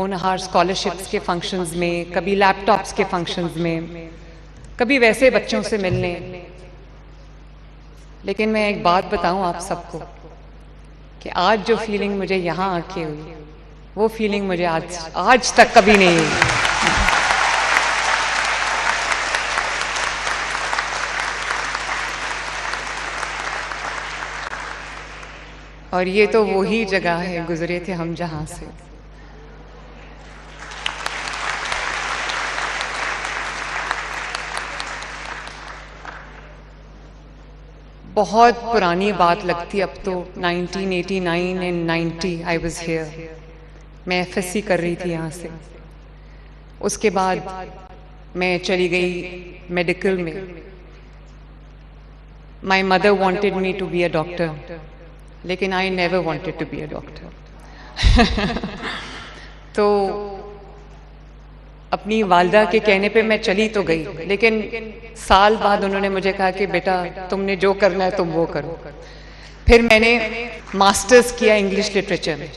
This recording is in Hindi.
होनहार स्कॉलरशिप्स के फंक्शंस में, कभी लैपटॉप्स के फंक्शंस में, कभी वैसे बच्चों से मिलने। लेकिन मैं एक बात बताऊं आप सबको कि आज जो फीलिंग मुझे यहाँ आके हुई, वो फीलिंग मुझे आज तक कभी नहीं हुई। और ये तो वो ही जगह है, गुजरे थे हम जहां से। बहुत पुरानी बात लगती अब तो, 1989 एंड 90 आई वाज हियर। मैं एफएससी कर रही थी यहाँ से। उसके बाद मैं चली गई मेडिकल में। My mother wanted me to be a doctor, लेकिन I never wanted to be a doctor. तो अपनी वालदा के कहने पे मैं चली तो गई, लेकिन साल बाद उन्होंने मुझे कहा कि बेटा तुमने जो करना है तुम वो करो। फिर मैंने मास्टर्स किया इंग्लिश लिटरेचर में।